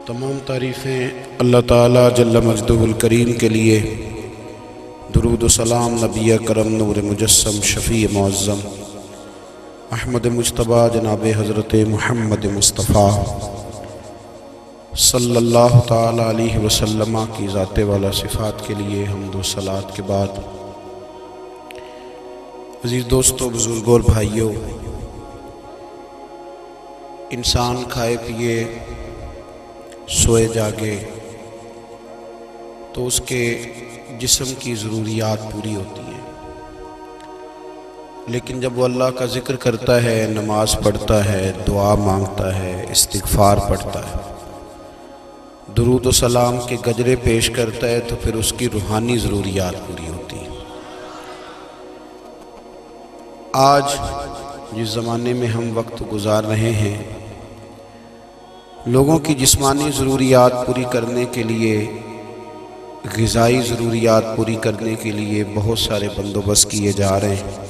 تمام تعریفیں اللہ تعالیٰ جل مجدہ الکریم کے لیے، درود و سلام نبی کرم نور مجسم شفیع معظم احمد مجتبیٰ جناب حضرت محمد مصطفیٰ صلی اللہ تعالیٰ علیہ وسلم کی ذات والا صفات کے لیے حمد و صلوات کے بعد، عزیز دوستو، بزرگوں اور بھائیوں، انسان کھائے پیے سوئے جاگے تو اس کے جسم کی ضروریات پوری ہوتی ہیں، لیکن جب وہ اللہ کا ذکر کرتا ہے، نماز پڑھتا ہے، دعا مانگتا ہے، استغفار پڑھتا ہے، درود و سلام کے گجرے پیش کرتا ہے، تو پھر اس کی روحانی ضروریات پوری ہوتی ہیں۔ آج جس زمانے میں ہم وقت گزار رہے ہیں، لوگوں کی جسمانی ضروریات پوری کرنے کے لیے، غذائی ضروریات پوری کرنے کے لیے بہت سارے بندوبست کیے جا رہے ہیں،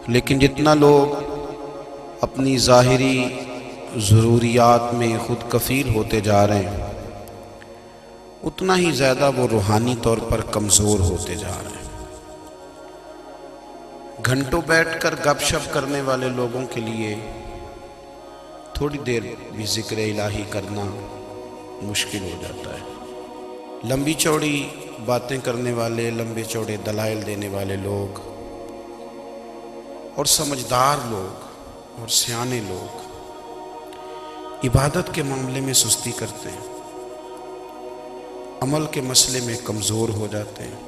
لیکن جتنا لوگ اپنی ظاہری ضروریات میں خود کفیل ہوتے جا رہے ہیں، اتنا ہی زیادہ وہ روحانی طور پر کمزور ہوتے جا رہے ہیں۔ گھنٹوں بیٹھ کر گپ شپ کرنے والے لوگوں کے لیے تھوڑی دیر بھی ذکر الہی کرنا مشکل ہو جاتا ہے۔ لمبی چوڑی باتیں کرنے والے، لمبے چوڑے دلائل دینے والے لوگ اور سمجھدار لوگ اور سیانے لوگ عبادت کے معاملے میں سستی کرتے ہیں، عمل کے مسئلے میں کمزور ہو جاتے ہیں۔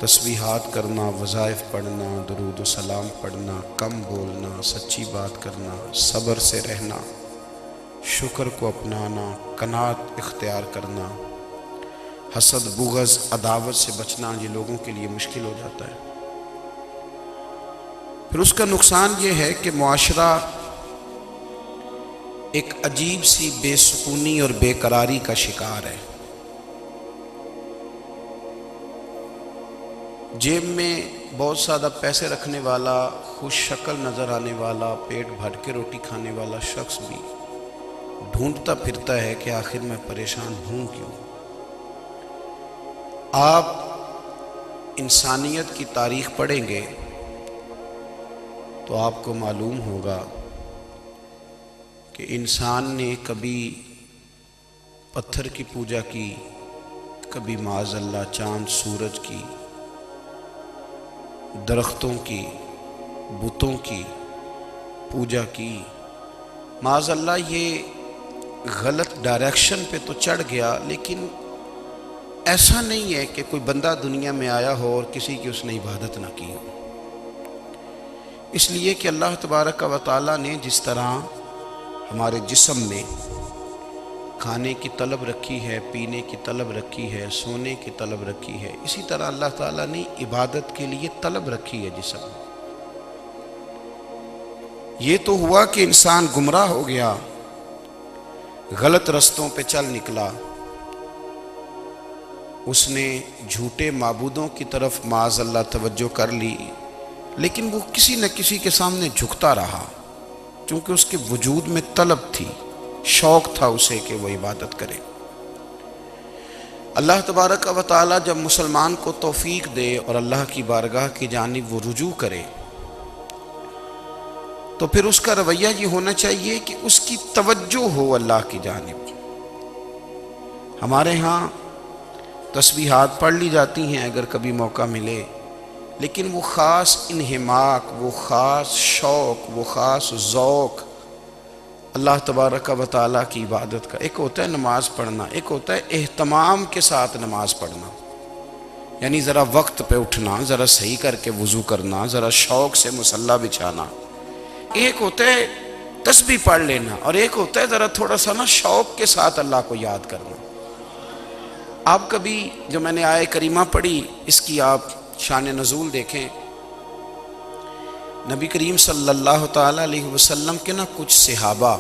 تسبیحات کرنا، وظائف پڑھنا، درود و سلام پڑھنا، کم بولنا، سچی بات کرنا، صبر سے رہنا، شکر کو اپنانا، قناعت اختیار کرنا، حسد، بغض، عداوت سے بچنا، یہ لوگوں کے لیے مشکل ہو جاتا ہے۔ پھر اس کا نقصان یہ ہے کہ معاشرہ ایک عجیب سی بے سکونی اور بے قراری کا شکار ہے۔ جیب میں بہت زیادہ پیسے رکھنے والا، خوش شکل نظر آنے والا، پیٹ بھر کے روٹی کھانے والا شخص بھی ڈھونڈتا پھرتا ہے کہ آخر میں پریشان ہوں کیوں۔ آپ انسانیت کی تاریخ پڑھیں گے تو آپ کو معلوم ہوگا کہ انسان نے کبھی پتھر کی پوجا کی، کبھی معاذ اللہ چاند سورج کی، درختوں کی، بتوں کی پوجا کی۔ معاذ اللہ یہ غلط ڈائریکشن پہ تو چڑھ گیا، لیکن ایسا نہیں ہے کہ کوئی بندہ دنیا میں آیا ہو اور کسی کی اس نے عبادت نہ کی ہو۔ اس لیے کہ اللہ تبارک و تعالیٰ نے جس طرح ہمارے جسم میں کھانے کی طلب رکھی ہے، پینے کی طلب رکھی ہے، سونے کی طلب رکھی ہے، اسی طرح اللہ تعالیٰ نے عبادت کے لیے طلب رکھی ہے جسم میں۔ یہ تو ہوا کہ انسان گمراہ ہو گیا، غلط رستوں پہ چل نکلا، اس نے جھوٹے معبودوں کی طرف معاذ اللہ توجہ کر لی، لیکن وہ کسی نہ کسی کے سامنے جھکتا رہا، کیونکہ اس کے وجود میں طلب تھی، شوق تھا اسے کہ وہ عبادت کرے۔ اللہ تبارک و تعالیٰ جب مسلمان کو توفیق دے اور اللہ کی بارگاہ کی جانب وہ رجوع کرے، تو پھر اس کا رویہ یہ ہونا چاہیے کہ اس کی توجہ ہو اللہ کی جانب۔ ہمارے ہاں تسبیحات پڑھ لی جاتی ہیں اگر کبھی موقع ملے، لیکن وہ خاص انہماک، وہ خاص شوق، وہ خاص ذوق اللہ تبارک و تعالیٰ کی عبادت کا، ایک ہوتا ہے نماز پڑھنا، ایک ہوتا ہے اہتمام کے ساتھ نماز پڑھنا، یعنی ذرا وقت پہ اٹھنا، ذرا صحیح کر کے وضو کرنا، ذرا شوق سے مصلی بچھانا۔ ایک ہوتا ہے تسبیح پڑھ لینا، اور ایک ہوتا ہے ذرا تھوڑا سا شوق کے ساتھ اللہ کو یاد کرنا۔ آپ کبھی جو میں نے آیہ کریمہ پڑھی، اس کی آپ شان نزول دیکھیں۔ نبی کریم صلی اللہ تعالیٰ علیہ وسلم کے کچھ صحابہ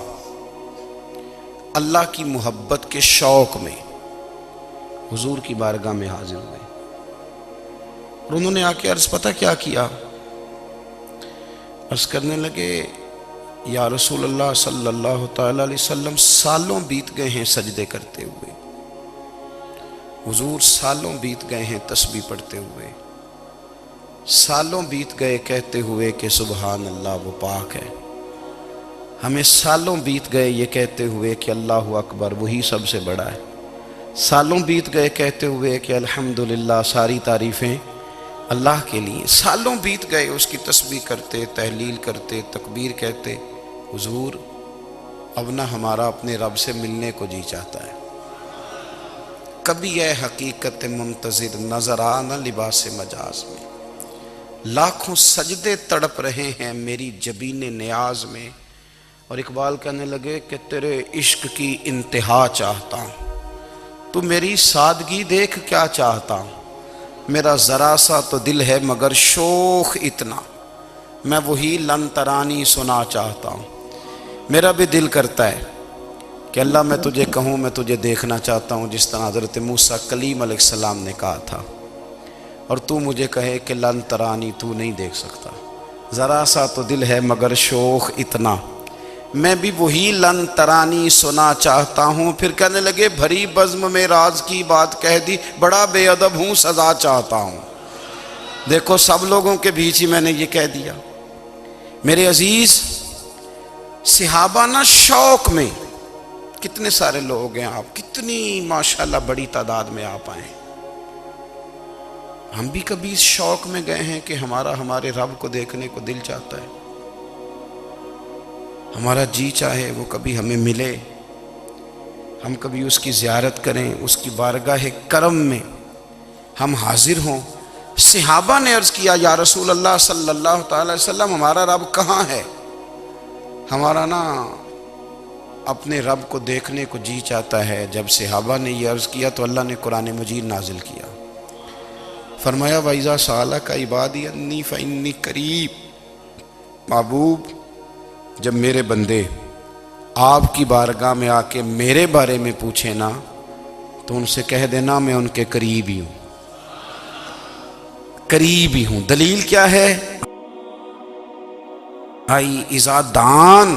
اللہ کی محبت کے شوق میں حضور کی بارگاہ میں حاضر ہوئے، اور انہوں نے آ کے عرض پتہ کیا کیا؟ عرض کرنے لگے یا رسول اللہ صلی اللہ تعالی علیہ وسلم سالوں بیت گئے ہیں سجدے کرتے ہوئے، حضور سالوں بیت گئے ہیں تسبیح پڑھتے ہوئے، سالوں بیت گئے کہتے ہوئے کہ سبحان اللہ وہ پاک ہے، ہمیں سالوں بیت گئے یہ کہتے ہوئے کہ اللہ اکبر وہی سب سے بڑا ہے، سالوں بیت گئے کہتے ہوئے کہ الحمدللہ ساری تعریفیں اللہ کے لیے، سالوں بیت گئے اس کی تسبیح کرتے، تحلیل کرتے، تکبیر کہتے۔ حضور اب نہ ہمارا اپنے رب سے ملنے کو جی چاہتا ہے، کبھی اے حقیقت منتظر نظر آنا لباس مجاز میں، لاکھوں سجدے تڑپ رہے ہیں میری جبین نیاز میں۔ اور اقبال کہنے لگے کہ تیرے عشق کی انتہا چاہتا ہوں، تو میری سادگی دیکھ کیا چاہتا ہوں، میرا ذرا سا تو دل ہے مگر شوق اتنا، میں وہی لن ترانی سنا چاہتا ہوں۔ میرا بھی دل کرتا ہے کہ اللہ میں تجھے کہوں میں تجھے دیکھنا چاہتا ہوں، جس طرح حضرت موسیٰ کلیم علیہ السلام نے کہا تھا، اور تو مجھے کہے کہ لن ترانی تو نہیں دیکھ سکتا، ذرا سا تو دل ہے مگر شوق اتنا، میں بھی وہی لن ترانی سنا چاہتا ہوں۔ پھر کہنے لگے بھری بزم میں راز کی بات کہہ دی، بڑا بے ادب ہوں سزا چاہتا ہوں۔ دیکھو سب لوگوں کے بیچ ہی میں نے یہ کہہ دیا۔ میرے عزیز صحابہ نا شوق میں، کتنے سارے لوگ ہیں آپ، کتنی ماشاءاللہ بڑی تعداد میں آپ آئے، ہم بھی کبھی اس شوق میں گئے ہیں کہ ہمارے رب کو دیکھنے کو دل چاہتا ہے، ہمارا جی چاہے وہ کبھی ہمیں ملے، ہم کبھی اس کی زیارت کریں، اس کی بارگاہ کرم میں ہم حاضر ہوں۔ صحابہ نے عرض کیا یا رسول اللہ صلی اللہ تعالی وسلم ہمارا رب کہاں ہے؟ ہمارا نا اپنے رب کو دیکھنے کو جی چاہتا ہے۔ جب صحابہ نے یہ عرض کیا تو اللہ نے قرآن مجید نازل کیا، فرمایا وَإِذَا سَأَلَكَ عِبَادِي أَنِّي فَإِنِّي قَرِيبٌ، محبوب جب میرے بندے آپ کی بارگاہ میں آ کے میرے بارے میں پوچھیں نا تو ان سے کہہ دینا میں ان کے قریب ہی ہوں، قریب ہی ہوں۔ دلیل کیا ہے؟ آئی اذا دان،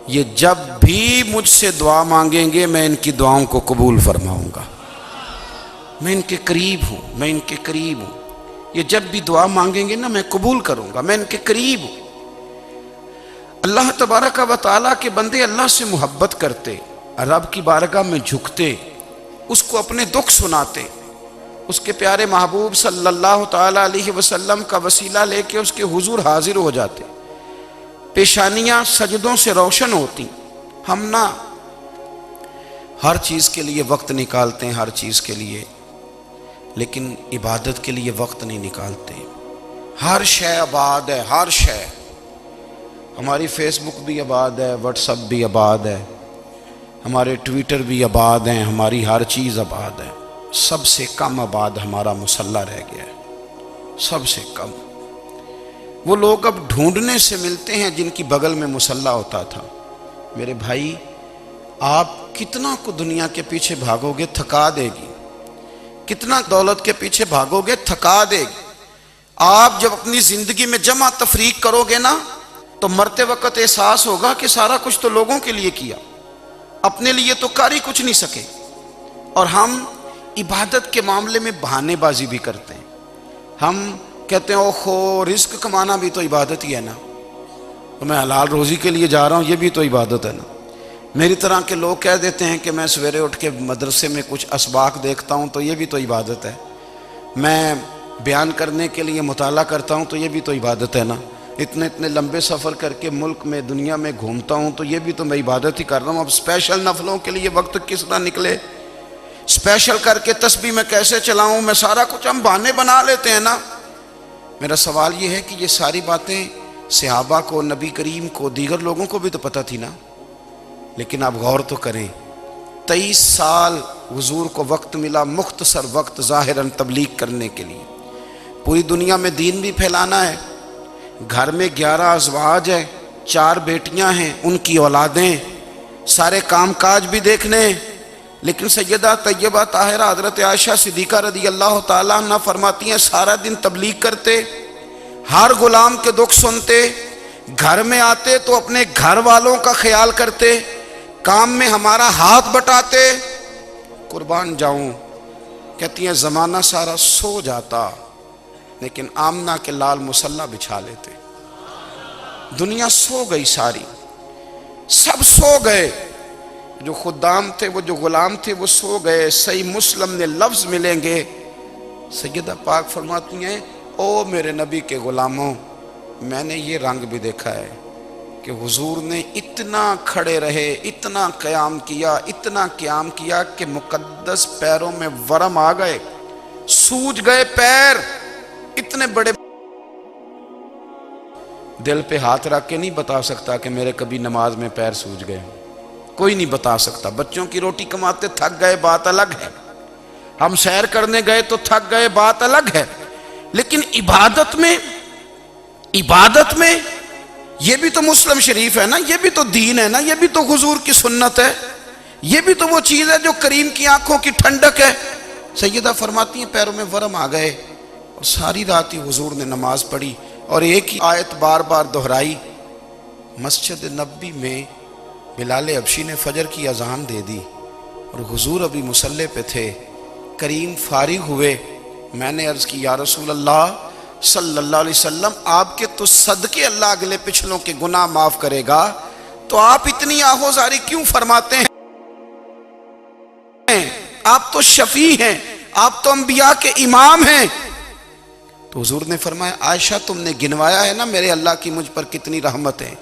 یہ جب بھی مجھ سے دعا مانگیں گے میں ان کی دعاؤں کو قبول فرماؤں گا، میں ان کے قریب ہوں، میں ان کے قریب ہوں، یہ جب بھی دعا مانگیں گے نا میں قبول کروں گا، میں ان کے قریب ہوں۔ اللہ تبارک و تعالیٰ کے بندے اللہ سے محبت کرتے، رب کی بارگاہ میں جھکتے، اس کو اپنے دکھ سناتے، اس کے پیارے محبوب صلی اللہ تعالیٰ علیہ وسلم کا وسیلہ لے کے اس کے حضور حاضر ہو جاتے، پیشانیاں سجدوں سے روشن ہوتی۔ ہم نہ ہر چیز کے لیے وقت نکالتے ہیں، ہر چیز کے لیے، لیکن عبادت کے لیے وقت نہیں نکالتے۔ ہر شے آباد ہے، ہر شے، ہماری فیس بک بھی آباد ہے، واٹس ایپ بھی آباد ہے، ہمارے ٹویٹر بھی آباد ہیں، ہماری ہر چیز آباد ہے، سب سے کم آباد ہمارا مصلی رہ گیا ہے، سب سے کم۔ وہ لوگ اب ڈھونڈنے سے ملتے ہیں جن کی بغل میں مصلی ہوتا تھا۔ میرے بھائی آپ کتنا کو دنیا کے پیچھے بھاگو گے تھکا دے گی، کتنا دولت کے پیچھے بھاگو گے تھکا دے گی۔ آپ جب اپنی زندگی میں جمع تفریق کرو گے نا تو مرتے وقت احساس ہوگا کہ سارا کچھ تو لوگوں کے لیے کیا، اپنے لیے تو کر ہی کچھ نہیں سکے۔ اور ہم عبادت کے معاملے میں بہانے بازی بھی کرتے ہیں، ہم کہتے ہیں اوہو رزق کمانا بھی تو عبادت ہی ہے نا، تو میں حلال روزی کے لیے جا رہا ہوں، یہ بھی تو عبادت ہے نا۔ میری طرح کے لوگ کہہ دیتے ہیں کہ میں سویرے اٹھ کے مدرسے میں کچھ اسباق دیکھتا ہوں تو یہ بھی تو عبادت ہے، میں بیان کرنے کے لیے مطالعہ کرتا ہوں تو یہ بھی تو عبادت ہے نا، اتنے لمبے سفر کر کے ملک میں دنیا میں گھومتا ہوں تو یہ بھی تو میں عبادت ہی کر رہا ہوں۔ اب اسپیشل نفلوں کے لیے وقت کس طرح نکلے، اسپیشل کر کے تسبیح میں کیسے چلاؤں، میں سارا کچھ ہم بہانے بنا لیتے ہیں نا۔ میرا سوال یہ ہے کہ یہ ساری باتیں صحابہ کو، نبی کریم کو، دیگر لوگوں کو بھی تو پتہ تھی نا، لیکن آپ غور تو کریں 23 سال حضور کو وقت ملا، مختصر وقت ظاہراً تبلیغ کرنے کے لیے، پوری دنیا میں دین بھی پھیلانا ہے، گھر میں 11 ازواج ہیں، 4 بیٹیاں ہیں، ان کی اولادیں، سارے کام کاج بھی دیکھنے ہیں، لیکن سیدہ طیبہ طاہرہ حضرت عائشہ صدیقہ رضی اللہ تعالیٰ عنہ فرماتی ہیں سارا دن تبلیغ کرتے، ہر غلام کے دکھ سنتے، گھر میں آتے تو اپنے گھر والوں کا خیال کرتے، کام میں ہمارا ہاتھ بٹاتے۔ قربان جاؤں، کہتی ہیں زمانہ سارا سو جاتا لیکن آمنہ کے لال مصلی بچھا لیتے۔ دنیا سو گئی، ساری سب سو گئے، جو خدام تھے، وہ جو غلام تھے، وہ سو گئے۔ صحیح مسلم نے لفظ ملیں گے، سیدہ پاک فرماتی ہیں او میرے نبی کے غلاموں، میں نے یہ رنگ بھی دیکھا ہے کہ حضور نے اتنا کھڑے رہے، اتنا قیام کیا، اتنا قیام کیا کہ مقدس پیروں میں ورم آ گئے، سوج گئے پیر، اتنے بڑے۔ دل پہ ہاتھ رکھ کے نہیں بتا سکتا کہ میرے کبھی نماز میں پیر سوج گئے، کوئی نہیں بتا سکتا۔ بچوں کی روٹی کماتے تھک گئے بات الگ ہے، ہم سیر کرنے گئے تو تھک گئے بات الگ ہے، لیکن عبادت میں یہ بھی تو مسلم شریف ہے نا، یہ بھی تو دین ہے نا، یہ بھی تو حضور کی سنت ہے، یہ بھی تو وہ چیز ہے جو کریم کی آنکھوں کی ٹھنڈک ہے۔ سیدہ فرماتی ہیں پیروں میں ورم آ گئے، اور ساری رات ہی حضور نے نماز پڑھی اور ایک ہی آیت بار بار دہرائی۔ مسجد نبوی میں بلال حبشی نے فجر کی اذان دے دی اور حضور ابھی مصلی پہ تھے، کریم فارغ ہوئے۔ میں نے عرض کی یا رسول اللہ صلی اللہ علیہ وسلم، آپ کے تو صدقے اللہ اگلے پچھلوں کے گناہ معاف کرے گا، تو آپ اتنی آہوزاری کیوں فرماتے ہیں؟ آپ تو شفیع ہیں، آپ تو انبیاء کے امام ہیں۔ تو حضور نے فرمایا عائشہ تم نے گنوایا ہے نا میرے اللہ کی مجھ پر کتنی رحمت ہے،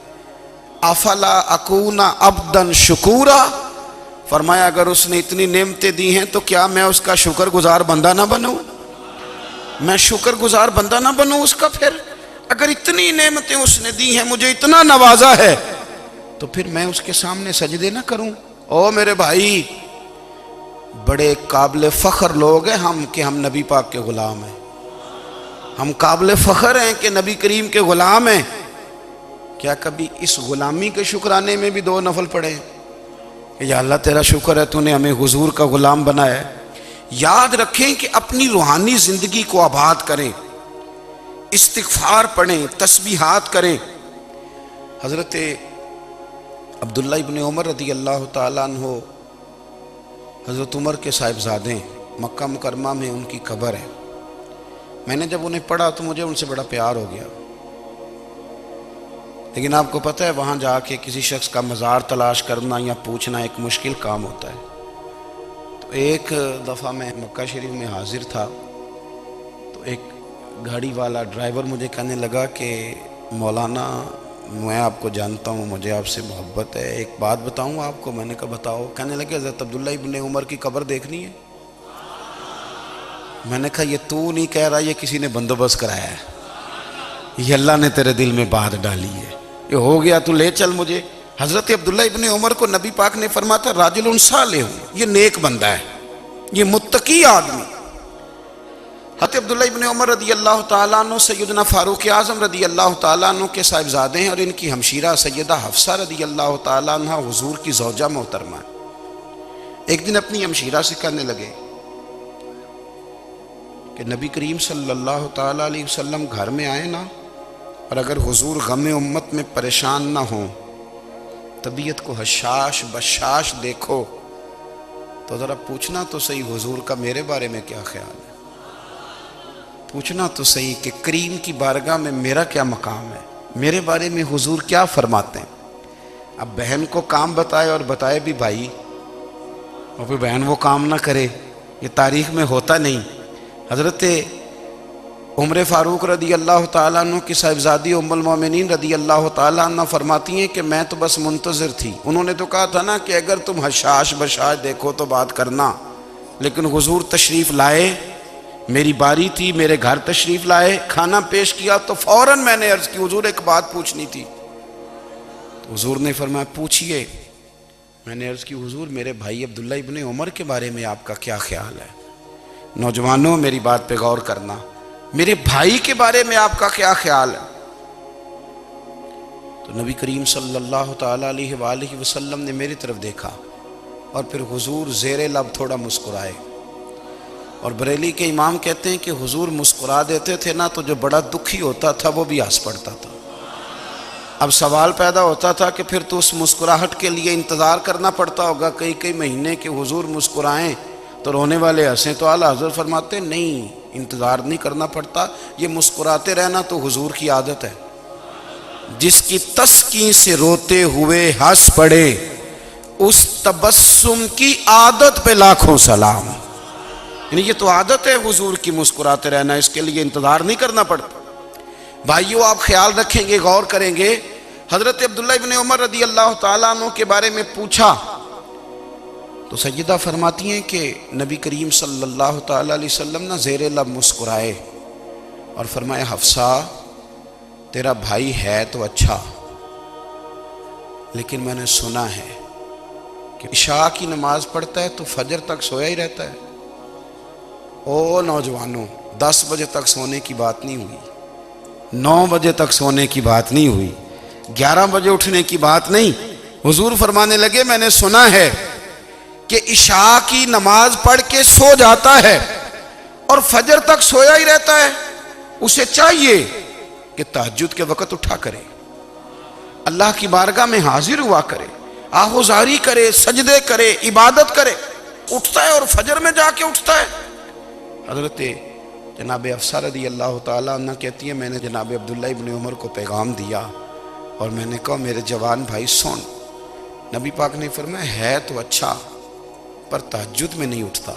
افلا اکون عبدا شکورا، فرمایا اگر اس نے اتنی نعمتیں دی ہیں تو کیا میں اس کا شکر گزار بندہ نہ بنوں؟ میں شکر گزار بندہ نہ بنوں اس کا؟ پھر اگر اتنی نعمتیں اس نے دی ہیں، مجھے اتنا نوازا ہے، تو پھر میں اس کے سامنے سجدے نہ کروں؟ او میرے بھائی، بڑے قابل فخر لوگ ہیں ہم کہ ہم نبی پاک کے غلام ہیں، ہم قابل فخر ہیں کہ نبی کریم کے غلام ہیں۔ کیا کبھی اس غلامی کے شکرانے میں بھی 2 نفل پڑھے کہ یا اللہ تیرا شکر ہے تو نے ہمیں حضور کا غلام بنایا ہے؟ یاد رکھیں کہ اپنی روحانی زندگی کو آباد کریں، استغفار پڑھیں، تسبیحات کریں۔ حضرت عبداللہ ابن عمر رضی اللہ تعالیٰ عنہ حضرت عمر کے صاحبزادے، مکہ مکرمہ میں ان کی قبر ہے۔ میں نے جب انہیں پڑھا تو مجھے ان سے بڑا پیار ہو گیا، لیکن آپ کو پتہ ہے وہاں جا کے کسی شخص کا مزار تلاش کرنا یا پوچھنا ایک مشکل کام ہوتا ہے۔ تو ایک دفعہ میں مکہ شریف میں حاضر تھا، تو ایک گاڑی والا ڈرائیور مجھے کہنے لگا کہ مولانا میں آپ کو جانتا ہوں، مجھے آپ سے محبت ہے، ایک بات بتاؤں آپ کو؟ میں نے کہا بتاؤ۔ کہنے لگے حضرت عبداللہ ابن عمر کی قبر دیکھنی ہے۔ میں نے کہا یہ تو نہیں کہہ رہا، یہ کسی نے بندوبست کرایا ہے، یہ اللہ نے تیرے دل میں بات ڈالی ہے، یہ ہو گیا تو لے چل مجھے۔ حضرت عبداللہ ابن عمر کو نبی پاک نے فرمایا تھا راجل صالح، یہ نیک بندہ ہے، یہ متقی آدمی۔ حضرت عبداللہ ابن عمر رضی اللہ تعالیٰ عنہ سیدنا فاروق اعظم رضی اللہ تعالیٰ عنہ کے صاحبزادے ہیں، اور ان کی ہمشیرہ سیدہ حفصہ رضی اللہ تعالیٰ عنہ حضور کی زوجہ محترمہ ہے۔ ایک دن اپنی ہمشیرہ سے کہنے لگے کہ نبی کریم صلی اللہ تعالیٰ علیہ وسلم گھر میں آئے نا، اور اگر حضور غم امت میں پریشان نہ ہوں، طبیعت کو حشاش بشاش دیکھو، تو ذرا پوچھنا تو صحیح حضور کا میرے بارے میں کیا خیال ہے، پوچھنا تو صحیح کہ کریم کی بارگاہ میں میرا کیا مقام ہے، میرے بارے میں حضور کیا فرماتے ہیں۔ اب بہن کو کام بتائے، اور بتائے بھی بھائی، اور پھر بہن وہ کام نہ کرے، یہ تاریخ میں ہوتا نہیں۔ حضرت عمر فاروق رضی اللہ تعالیٰ عنہ کی صاحبزادی ام المومنین رضی اللہ تعالیٰ عنہ فرماتی ہیں کہ میں تو بس منتظر تھی، انہوں نے تو کہا تھا نا کہ اگر تم حشاش بشاش دیکھو تو بات کرنا، لیکن حضور تشریف لائے، میری باری تھی، میرے گھر تشریف لائے، کھانا پیش کیا تو فوراً میں نے عرض کی حضور ایک بات پوچھنی تھی۔ تو حضور نے فرمایا پوچھئے۔ میں نے عرض کی حضور میرے بھائی عبداللہ ابن عمر کے بارے میں آپ کا کیا خیال ہے؟ نوجوانوں میری بات پہ غور کرنا، میرے بھائی کے بارے میں آپ کا کیا خیال ہے؟ تو نبی کریم صلی اللہ تعالیٰ علیہ وآلہ وسلم نے میری طرف دیکھا، اور پھر حضور زیر لب تھوڑا مسکرائے، اور بریلی کے امام کہتے ہیں کہ حضور مسکرا دیتے تھے نا تو جو بڑا دکھی ہوتا تھا وہ بھی ہنس پڑتا تھا۔ اب سوال پیدا ہوتا تھا کہ پھر تو اس مسکراہٹ کے لیے انتظار کرنا پڑتا ہوگا کئی کئی مہینے کہ حضور مسکرائیں تو رونے والے ہنسیں، تو اعلیٰ حضرت فرماتے نہیں، انتظار نہیں کرنا پڑتا، یہ مسکراتے رہنا تو حضور کی عادت ہے۔ جس کی تسکین سے روتے ہوئے ہنس پڑے اس تبسم کی عادت پہ لاکھوں سلام۔ یعنی یہ تو عادت ہے حضور کی مسکراتے رہنا، اس کے لیے انتظار نہیں کرنا پڑتا۔ بھائیو آپ خیال رکھیں گے، غور کریں گے، حضرت عبداللہ ابن عمر رضی اللہ تعالیٰ عنہ کے بارے میں پوچھا تو سیدہ فرماتی ہیں کہ نبی کریم صلی اللہ تعالیٰ علیہ وسلم نہ زیر لب مسکرائے اور فرمایا حفصہ تیرا بھائی ہے تو اچھا، لیکن میں نے سنا ہے کہ عشاء کی نماز پڑھتا ہے تو فجر تک سویا ہی رہتا ہے۔ او نوجوانوں، 10 بجے تک سونے کی بات نہیں ہوئی، 9 بجے تک سونے کی بات نہیں ہوئی، 11 بجے اٹھنے کی بات نہیں۔ حضور فرمانے لگے میں نے سنا ہے کہ عشاء کی نماز پڑھ کے سو جاتا ہے اور فجر تک سویا ہی رہتا ہے، اسے چاہیے کہ تہجد کے وقت اٹھا کرے، اللہ کی بارگاہ میں حاضر ہوا کرے، آہوزاری کرے، سجدے کرے، عبادت کرے۔ اٹھتا ہے اور فجر میں جا کے اٹھتا ہے۔ حضرت جناب حفصہ رضی اللہ تعالیٰ عنہ کہتی ہے میں نے جناب عبداللہ ابن عمر کو پیغام دیا اور میں نے کہا میرے جوان بھائی سن، نبی پاک نے فرمایا ہے تو اچھا پر تہجد میں نہیں اٹھتا،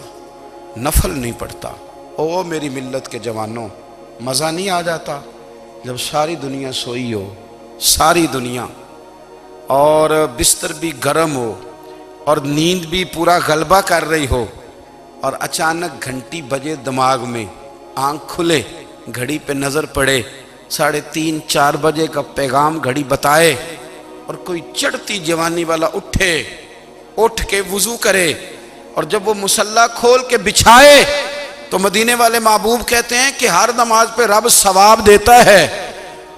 نفل نہیں پڑھتا۔ او میری ملت کے جوانوں، مزہ نہیں آ جاتا جب ساری دنیا سوئی ہو، ساری دنیا، اور بستر بھی گرم ہو اور نیند بھی پورا غلبہ کر رہی ہو، اور اچانک گھنٹی بجے دماغ میں، آنکھ کھلے، گھڑی پہ نظر پڑے، 3:30 4 بجے کا پیغام گھڑی بتائے، اور کوئی چڑھتی جوانی والا اٹھ کے وضو کرے، اور جب وہ مصلی کھول کے بچھائے تو مدینے والے محبوب کہتے ہیں کہ ہر نماز پہ رب ثواب دیتا ہے،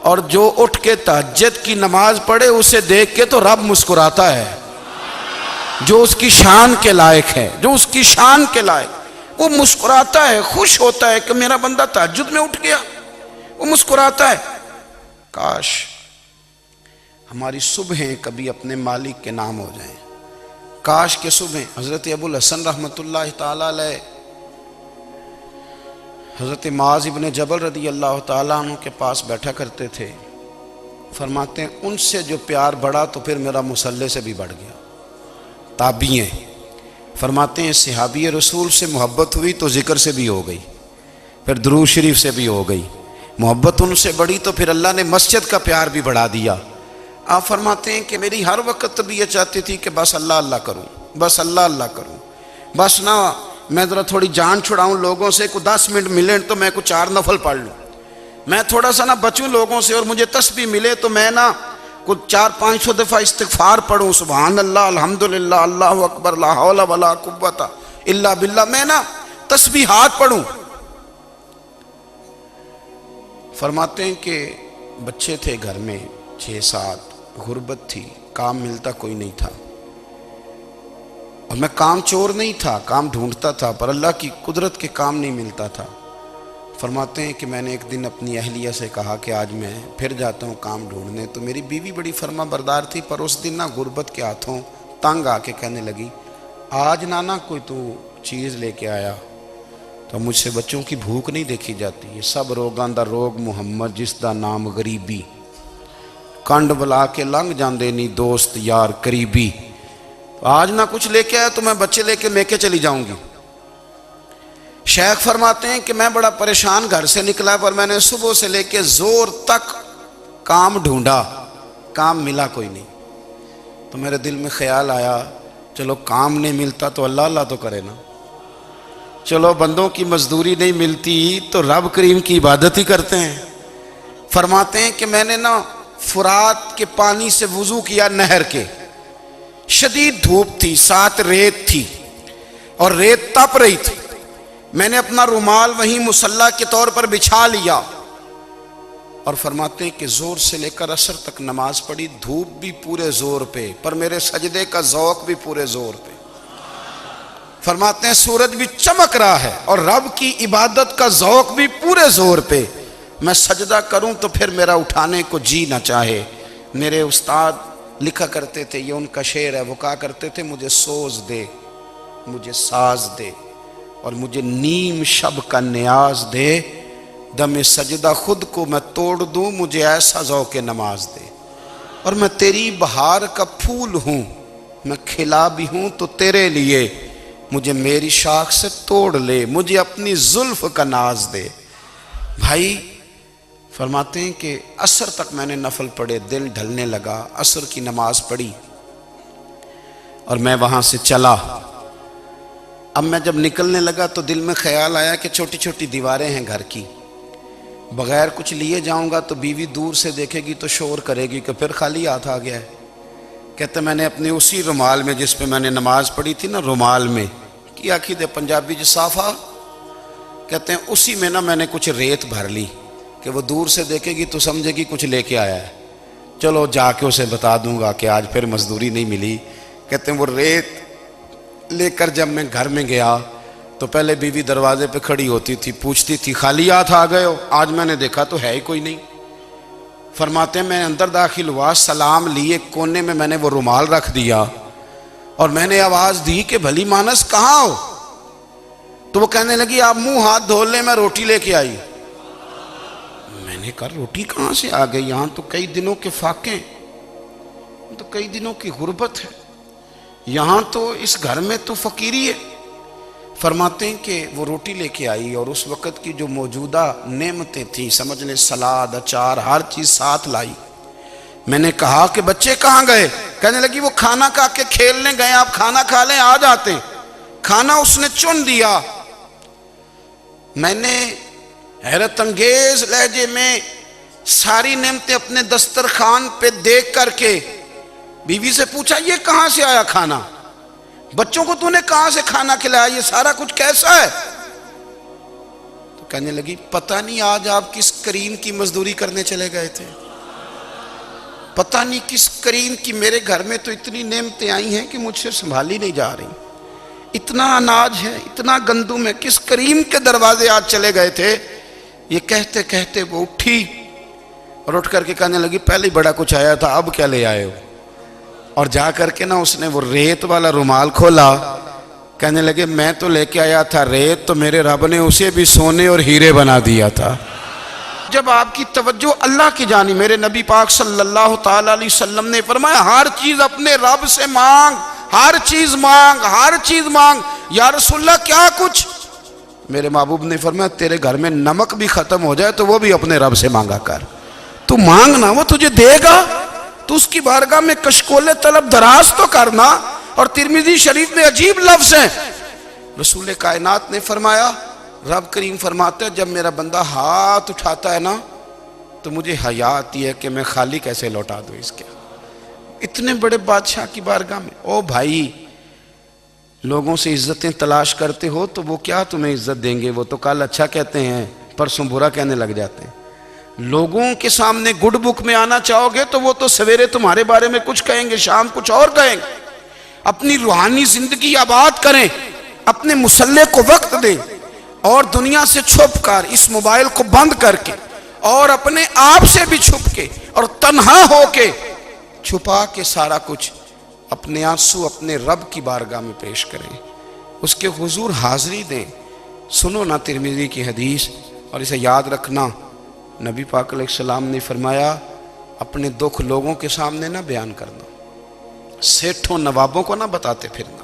اور جو اٹھ کے تہجد کی نماز پڑھے اسے دیکھ کے تو رب مسکراتا ہے، جو اس کی شان کے لائق ہے، جو اس کی شان کے لائق، وہ مسکراتا ہے، خوش ہوتا ہے کہ میرا بندہ تہجد میں اٹھ گیا، وہ مسکراتا ہے۔ کاش ہماری صبحیں کبھی اپنے مالک کے نام ہو جائیں، کاش کے صبح۔ حضرت ابو الحسن رحمۃ اللہ تعالیٰ علیہ حضرت معاذ ابن جبل رضی اللہ تعالیٰ عنہ کے پاس بیٹھا کرتے تھے، فرماتے ہیں ان سے جو پیار بڑھا تو پھر میرا مصلی سے بھی بڑھ گیا۔ تابعی ہیں، فرماتے ہیں صحابی رسول سے محبت ہوئی تو ذکر سے بھی ہو گئی، پھر درود شریف سے بھی ہو گئی، محبت ان سے بڑھی تو پھر اللہ نے مسجد کا پیار بھی بڑھا دیا۔ آپ فرماتے ہیں کہ میری ہر وقت طبیعت چاہتی تھی کہ بس اللہ اللہ کروں، بس اللہ اللہ کروں، بس نہ میں ذرا تھوڑی جان چھڑاؤں لوگوں سے، کوئی 10 منٹ ملیں تو میں کوئی 4 نفل پڑھ لوں، میں تھوڑا سا نہ بچوں لوگوں سے، اور مجھے تسبیح ملے تو میں نہ کچھ 400-500 دفعہ استغفار پڑھوں، سبحان اللہ، الحمدللہ، اللہ اکبر، لا حول ولا قوت الا باللہ، میں نہ تسبیحات پڑھوں۔ فرماتے ہیں کہ بچے تھے گھر میں 6-7، غربت تھی، کام ملتا کوئی نہیں تھا، اور میں کام چور نہیں تھا، کام ڈھونڈتا تھا، پر اللہ کی قدرت کے کام نہیں ملتا تھا۔ فرماتے ہیں کہ میں نے ایک دن اپنی اہلیہ سے کہا کہ آج میں پھر جاتا ہوں کام ڈھونڈنے، تو میری بیوی بڑی فرما بردار تھی، پر اس دن نہ غربت کے ہاتھوں تنگ آ کے کہنے لگی آج نانا کوئی تو چیز لے کے آیا، تو مجھ سے بچوں کی بھوک نہیں دیکھی جاتی، یہ سب روگاں دا روگ محمد جس دا نام غریبی، کنڈ بلا کے لنگ جاندے نہیں دوست یار قریبی، آج نہ کچھ لے کے آیا تو میں بچے لے کے میکے چلی جاؤں گی۔ شیخ فرماتے ہیں کہ میں بڑا پریشان گھر سے نکلا، پر میں نے صبح سے لے کے زور تک کام ڈھونڈا، کام ملا کوئی نہیں، تو میرے دل میں خیال آیا چلو کام نہیں ملتا تو اللہ اللہ تو کرے نا، چلو بندوں کی مزدوری نہیں ملتی تو رب کریم کی عبادت ہی کرتے ہیں۔ فرماتے ہیں کہ میں نے نا فرات کے پانی سے وضو کیا، نہر کے، شدید دھوپ تھی، ساتھ ریت تھی اور ریت تپ رہی تھی، میں نے اپنا رومال وہیں مصلی کے طور پر بچھا لیا، اور فرماتے ہیں کہ زور سے لے کر عصر تک نماز پڑھی، دھوپ بھی پورے زور پہ، پر میرے سجدے کا ذوق بھی پورے زور پہ۔ فرماتے ہیں سورج بھی چمک رہا ہے اور رب کی عبادت کا ذوق بھی پورے زور پہ، میں سجدہ کروں تو پھر میرا اٹھانے کو جی نہ چاہے، میرے استاد لکھا کرتے تھے، یہ ان کا شعر ہے، وہ کہا کرتے تھے مجھے سوز دے، مجھے ساز دے، اور مجھے نیم شب کا نیاز دے، دم سجدہ خود کو میں توڑ دوں، مجھے ایسا ذوق نماز دے۔ اور میں تیری بہار کا پھول ہوں، میں کھلا بھی ہوں تو تیرے لیے، مجھے میری شاخ سے توڑ لے، مجھے اپنی زلف کا ناز دے۔ بھائی فرماتے ہیں کہ عصر تک میں نے نفل پڑھے، دل ڈھلنے لگا، عصر کی نماز پڑھی اور میں وہاں سے چلا۔ اب میں جب نکلنے لگا تو دل میں خیال آیا کہ چھوٹی چھوٹی دیواریں ہیں گھر کی، بغیر کچھ لیے جاؤں گا تو بیوی دور سے دیکھے گی تو شور کرے گی کہ پھر خالی ہاتھ آ گیا ہے۔ کہتے میں نے اپنے اسی رومال میں جس پہ میں نے نماز پڑھی تھی نا، رومال میں کی آخی دے پنجابی جو صافہ کہتے ہیں، اسی میں نا میں نے کچھ ریت بھر لی کہ وہ دور سے دیکھے گی تو سمجھے گی کچھ لے کے آیا ہے، چلو جا کے اسے بتا دوں گا کہ آج پھر مزدوری نہیں ملی۔ کہتے ہیں وہ ریت لے کر جب میں گھر میں گیا تو پہلے بیوی دروازے پہ کھڑی ہوتی تھی، پوچھتی تھی خالی ہاتھ آ گئے ہو؟ آج میں نے دیکھا تو ہے ہی کوئی نہیں۔ فرماتے ہیں میں اندر داخل ہوا، سلام لیے، کونے میں میں نے وہ رومال رکھ دیا اور میں نے آواز دی کہ بھلی مانس کہاں ہو؟ تو وہ کہنے لگی آپ منہ ہاتھ دھو لیں، میں روٹی لے کے آئی۔ میں نے کہا روٹی کہاں سے آ گئی؟ یہاں تو کئی دنوں کے فاقے، تو کئی دنوں کی غربت ہے، یہاں تو اس گھر میں تو فقیری ہے۔ فرماتے ہیں کہ وہ روٹی لے کے آئی اور اس وقت کی جو موجودہ نعمتیں تھیں، سمجھ لیں سلاد، اچار، ہر چیز ساتھ لائی۔ میں نے کہا کہ بچے کہاں گئے؟ کہنے لگی وہ کھانا کھا کے کھیلنے گئے، آپ کھانا کھا لیں آ جاتے۔ کھانا اس نے چن دیا۔ میں نے حیرت انگیز لہجے میں ساری نعمتیں اپنے دسترخوان پہ دیکھ کر کے بیوی سے پوچھا یہ کہاں سے آیا کھانا؟ بچوں کو تو نے کہاں سے کھانا کھلایا؟ یہ سارا کچھ کیسا ہے؟ تو کہنے لگی پتہ نہیں آج آپ کس کریم کی مزدوری کرنے چلے گئے تھے، پتہ نہیں کس کریم کی، میرے گھر میں تو اتنی نعمتیں آئی ہیں کہ مجھ سے سنبھالی نہیں جا رہی، اتنا اناج ہے، اتنا گندم ہے، کس کریم کے دروازے آج چلے گئے تھے؟ یہ کہتے کہتے وہ اٹھی اور اٹھ کر کے کہنے لگی پہلے بڑا کچھ آیا تھا، اب کیا لے آئے ہو؟ اور جا کر کے نا اس نے وہ ریت والا رومال کھولا، کہنے لگے میں تو لے کے آیا تھا ریت، تو میرے رب نے اسے بھی سونے اور ہیرے بنا دیا تھا۔ جب آپ کی توجہ اللہ کی جانب، میرے نبی پاک صلی اللہ تعالی علیہ وسلم نے فرمایا ہر چیز اپنے رب سے مانگ، ہر چیز مانگ، ہر چیز مانگ۔ یا رسول اللہ کیا کچھ؟ میرے محبوب نے فرمایا تیرے گھر میں نمک بھی ختم ہو جائے تو وہ بھی اپنے رب سے مانگا کر، تو مانگنا وہ تجھے دے گا، تو اس کی بارگاہ میں کشکول طلب دراز تو کرنا۔ اور ترمذی شریف میں عجیب لفظ ہیں، رسول کائنات نے فرمایا، رب کریم فرماتا ہے جب میرا بندہ ہاتھ اٹھاتا ہے نا تو مجھے حیا آتی ہے کہ میں خالی کیسے لوٹا دوں اس کے، اتنے بڑے بادشاہ کی بارگاہ میں۔ او بھائی لوگوں سے عزتیں تلاش کرتے ہو تو وہ کیا تمہیں عزت دیں گے؟ وہ تو کل اچھا کہتے ہیں پرسوں برا کہنے لگ جاتے ہیں۔ لوگوں کے سامنے گڈ بک میں آنا چاہو گے تو وہ تو سویرے تمہارے بارے میں کچھ کہیں گے، شام کچھ اور کہیں گے۔ اپنی روحانی زندگی آباد کریں، اپنے مسلح کو وقت دیں، اور دنیا سے چھپ کر اس موبائل کو بند کر کے اور اپنے آپ سے بھی چھپ کے اور تنہا ہو کے چھپا کے سارا کچھ اپنے آنسو اپنے رب کی بارگاہ میں پیش کریں، اس کے حضور حاضری دیں۔ سنو نا ترمذی کی حدیث، اور اسے یاد رکھنا، نبی پاک علیہ السلام نے فرمایا اپنے دکھ لوگوں کے سامنے نہ بیان کرنا، سیٹھوں نوابوں کو نہ بتاتے پھرنا،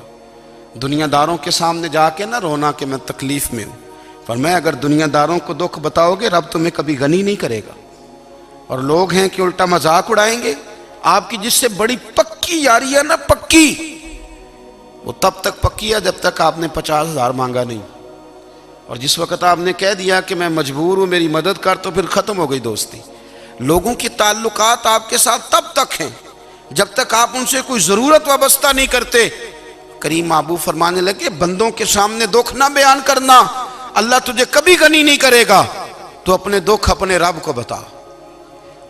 دنیا داروں کے سامنے جا کے نہ رونا کہ میں تکلیف میں ہوں۔ فرمایا اگر دنیا داروں کو دکھ بتاؤ گے رب تمہیں کبھی غنی نہیں کرے گا، اور لوگ ہیں کہ الٹا مذاق اڑائیں گے۔ آپ کی جس سے بڑی پکی یاری ہے نا، پکی، وہ تب تک پکی ہے جب تک آپ نے 50,000 مانگا نہیں، اور جس وقت آپ نے کہہ دیا کہ میں مجبور ہوں میری مدد کر تو پھر ختم ہو گئی دوستی۔ لوگوں کی تعلقات آپ کے ساتھ تب تک ہیں جب تک آپ ان سے کوئی ضرورت وابستہ نہیں کرتے۔ کریم محبوب فرمانے لگے بندوں کے سامنے دکھ نہ بیان کرنا، اللہ تجھے کبھی غنی نہیں کرے گا، تو اپنے دکھ اپنے رب کو بتا،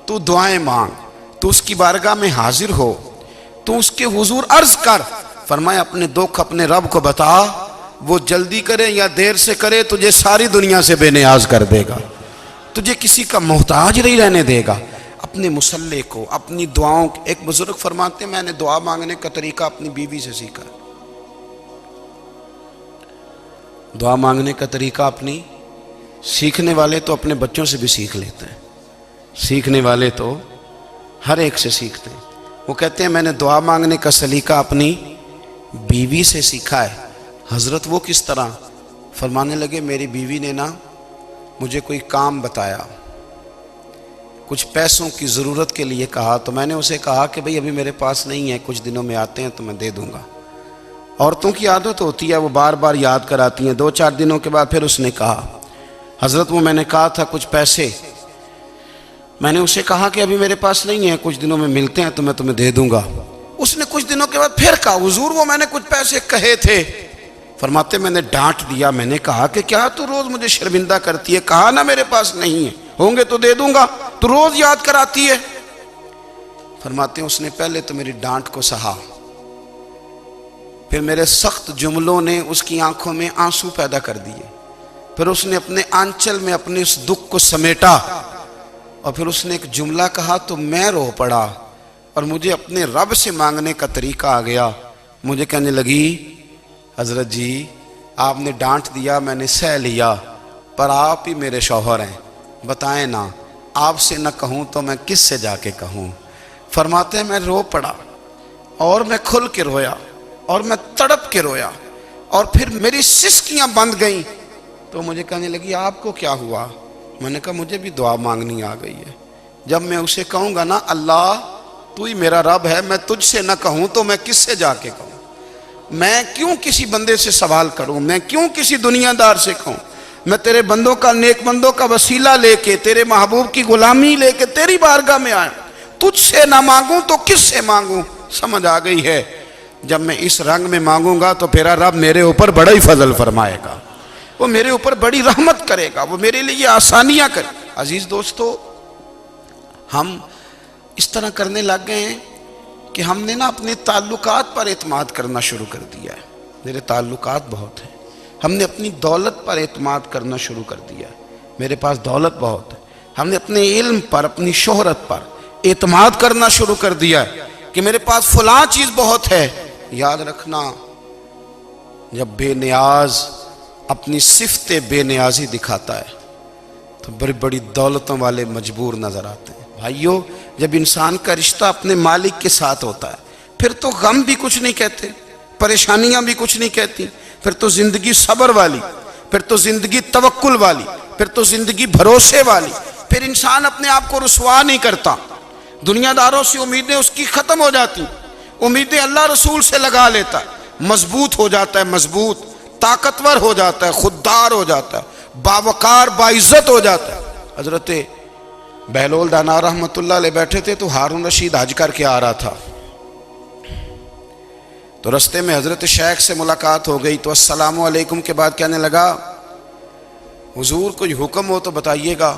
تو دعائیں مانگ، تو اس کی بارگاہ میں حاضر ہو، تو اس کے حضور عرض کر۔ فرمایا اپنے دکھ اپنے رب کو بتا، وہ جلدی کرے یا دیر سے کرے تجھے ساری دنیا سے بے نیاز کر دے گا، تجھے کسی کا محتاج نہیں رہنے دے گا۔ اپنے مصلے کو، اپنی دعاؤں کو. ایک بزرگ فرماتے ہیں میں نے دعا مانگنے کا طریقہ اپنی بیوی سے سیکھا. دعا مانگنے کا طریقہ اپنی، سیکھنے والے تو اپنے بچوں سے بھی سیکھ لیتے ہیں، سیکھنے والے تو ہر ایک سے سیکھتے ہیں. وہ کہتے ہیں میں نے دعا مانگنے کا سلیقہ اپنی بیوی سے سیکھا ہے. حضرت وہ کس طرح؟ فرمانے لگے میری بیوی نے نا مجھے کوئی کام بتایا، کچھ پیسوں کی ضرورت کے لیے کہا، تو میں نے اسے کہا کہ بھئی ابھی میرے پاس نہیں ہے، کچھ دنوں میں آتے ہیں تو میں دے دوں گا. عورتوں کی عادت ہوتی ہے وہ بار بار یاد کراتی ہیں. 2-4 دنوں کے بعد پھر اس نے کہا حضرت وہ میں نے کہا تھا کچھ پیسے، میں نے اسے کہا کہ ابھی میرے پاس نہیں ہے، کچھ دنوں میں ملتے ہیں تو میں تمہیں دے دوں گا. اس نے کچھ دنوں کے بعد پھر کہا حضور وہ میں نے کچھ پیسے کہے تھے. فرماتے میں نے ڈانٹ دیا، میں نے کہا کہ کیا تو روز مجھے شرمندہ کرتی ہے، کہا نا میرے پاس نہیں ہے، ہوں گے تو دے دوں گا، تو روز یاد کراتی ہے. فرماتے ہیں اس نے پہلے تو میری ڈانٹ کو سہا، پھر میرے سخت جملوں نے اس کی آنکھوں میں آنسو پیدا کر دیے، پھر اس نے اپنے آنچل میں اپنے اس دکھ کو سمیٹا، اور پھر اس نے ایک جملہ کہا تو میں رو پڑا اور مجھے اپنے رب سے مانگنے کا طریقہ آ گیا. مجھے کہنے لگی حضرت جی آپ نے ڈانٹ دیا میں نے سہ لیا، پر آپ ہی میرے شوہر ہیں، بتائیں نا آپ سے نہ کہوں تو میں کس سے جا کے کہوں. فرماتے ہیں میں رو پڑا اور میں کھل کے رویا اور میں تڑپ کے رویا اور پھر میری سسکیاں بند گئیں. تو مجھے کہنے لگی آپ کو کیا ہوا؟ میں نے کہا مجھے بھی دعا مانگنی آ گئی ہے. جب میں اسے کہوں گا نا اللہ تو ہی میرا رب ہے، میں تجھ سے نہ کہوں تو میں کس سے جا کے کہوں؟ میں کیوں کسی بندے سے سوال کروں؟ میں کیوں کسی دنیا دار سے کہوں؟ میں تیرے بندوں کا، نیک بندوں کا وسیلہ لے کے، تیرے محبوب کی غلامی لے کے تیری بارگاہ میں آیا، تجھ سے نہ مانگوں تو کس سے مانگوں؟ سمجھ آ گئی ہے جب میں اس رنگ میں مانگوں گا تو میرا رب میرے اوپر بڑا ہی فضل فرمائے گا، وہ میرے اوپر بڑی رحمت کرے گا، وہ میرے لیے آسانیاں کرے. عزیز دوستو ہم اس طرح کرنے لگ گئے ہیں کہ ہم نے نا اپنے تعلقات پر اعتماد کرنا شروع کر دیا ہے. میرے تعلقات بہت ہیں. ہم نے اپنی دولت پر اعتماد کرنا شروع کر دیا ہے، میرے پاس دولت بہت ہے. ہم نے اپنے علم پر، اپنی شہرت پر اعتماد کرنا شروع کر دیا ہے کہ میرے پاس فلاں چیز بہت ہے. یاد رکھنا جب بے نیاز اپنی صفت بے نیازی دکھاتا ہے تو بڑی بڑی دولتوں والے مجبور نظر آتے ہیں. بھائیو جب انسان کا رشتہ اپنے مالک کے ساتھ ہوتا ہے پھر تو غم بھی کچھ نہیں کہتے، پریشانیاں بھی کچھ نہیں کہتی، پھر تو زندگی صبر والی، پھر تو زندگی توکل والی، پھر تو زندگی بھروسے والی. پھر انسان اپنے آپ کو رسوا نہیں کرتا، دنیا داروں سے امیدیں اس کی ختم ہو جاتی، امیدیں اللہ رسول سے لگا لیتا ہے، مضبوط ہو جاتا ہے، مضبوط، طاقتور ہو جاتا ہے، خوددار ہو جاتا ہے، باوقار باعزت ہو جاتا ہے. حضرت بہلول دانا رحمت اللہ علیہ بیٹھے تھے تو ہارون رشید حج کر کے آ رہا تھا، تو رستے میں حضرت شیخ سے ملاقات ہو گئی تو السلام علیکم کے بعد کہنے لگا حضور کوئی حکم ہو تو بتائیے گا.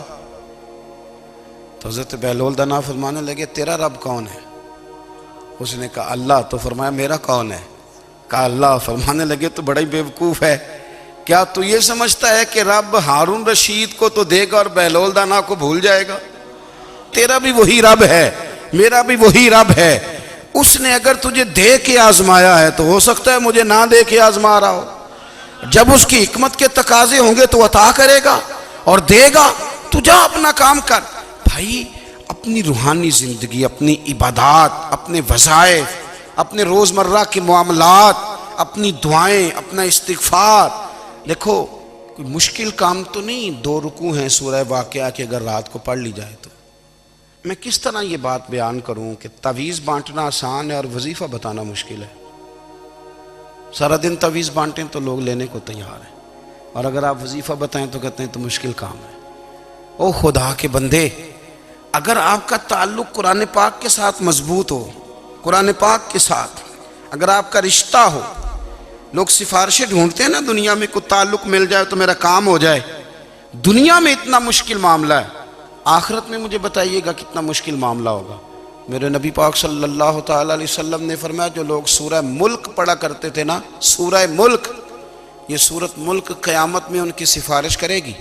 تو حضرت بہلول دانا فرمانے لگے تیرا رب کون ہے؟ اس نے کہا اللہ. تو فرمایا میرا کون ہے؟ کہا اللہ. فرمانے لگے تو بڑا ہی بیوقوف ہے، کیا تو یہ سمجھتا ہے کہ رب ہارون رشید کو تو دے گا اور بہلول دانا کو بھول جائے گا؟ تیرا بھی وہی رب ہے، میرا بھی وہی رب ہے. اس نے اگر تجھے دے کے آزمایا ہے تو ہو سکتا ہے مجھے نہ دے کے آزما رہا ہو. جب اس کی حکمت کے تقاضے ہوں گے تو عطا کرے گا اور دے گا. تو جا اپنا کام کر. بھائی اپنی روحانی زندگی، اپنی عبادات، اپنے وظائف، اپنے روزمرہ کے معاملات، اپنی دعائیں، اپنا استغفار. دیکھو کوئی مشکل کام تو نہیں 2 رکوع ہیں سورہ واقعہ کہ اگر رات کو پڑھ لی جائے تو. میں کس طرح یہ بات بیان کروں کہ تعویذ بانٹنا آسان ہے اور وظیفہ بتانا مشکل ہے. سارا دن تعویذ بانٹیں تو لوگ لینے کو تیار ہیں، اور اگر آپ وظیفہ بتائیں تو کہتے ہیں تو مشکل کام ہے. او خدا کے بندے، اگر آپ کا تعلق قرآن پاک کے ساتھ مضبوط ہو، قرآن پاک کے ساتھ اگر آپ کا رشتہ ہو، لوگ سفارشیں ڈھونڈتے ہیں نا دنیا میں، کوئی تعلق مل جائے تو میرا کام ہو جائے. دنیا میں اتنا مشکل معاملہ ہے، آخرت میں مجھے بتائیے گا کتنا مشکل معاملہ ہوگا. میرے نبی پاک صلی اللہ تعالیٰ علیہ وسلم نے فرمایا جو لوگ سورہ ملک پڑھا کرتے تھے نا، سورہ ملک، یہ سورت ملک قیامت میں ان کی سفارش کرے گی.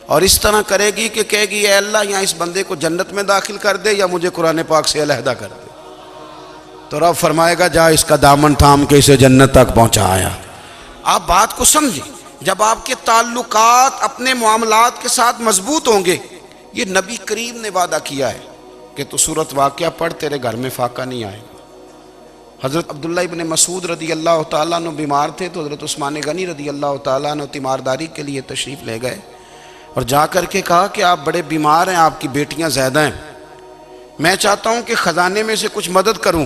اور اس طرح کرے گی کہ کہے گی اے اللہ یہاں اس بندے کو جنت میں داخل کر دے یا مجھے قرآن پاک سے علیحدہ کر دے. تو رب فرمائے گا جا اس کا دامن تھام کے اسے جنت تک پہنچایا. آپ بات کو سمجھیں، جب آپ کے تعلقات اپنے معاملات کے ساتھ مضبوط ہوں گے، یہ نبی کریم نے وعدہ کیا ہے کہ تو سورت واقعہ پڑھ تیرے گھر میں فاقہ نہیں آئے گا. حضرت عبداللہ ابن مسعود رضی اللہ تعالیٰ عنہ بیمار تھے تو حضرت عثمان غنی رضی اللہ تعالیٰ عنہ تیمارداری کے لیے تشریف لے گئے اور جا کر کے کہا کہ آپ بڑے بیمار ہیں، آپ کی بیٹیاں زیادہ ہیں، میں چاہتا ہوں کہ خزانے میں سے کچھ مدد کروں.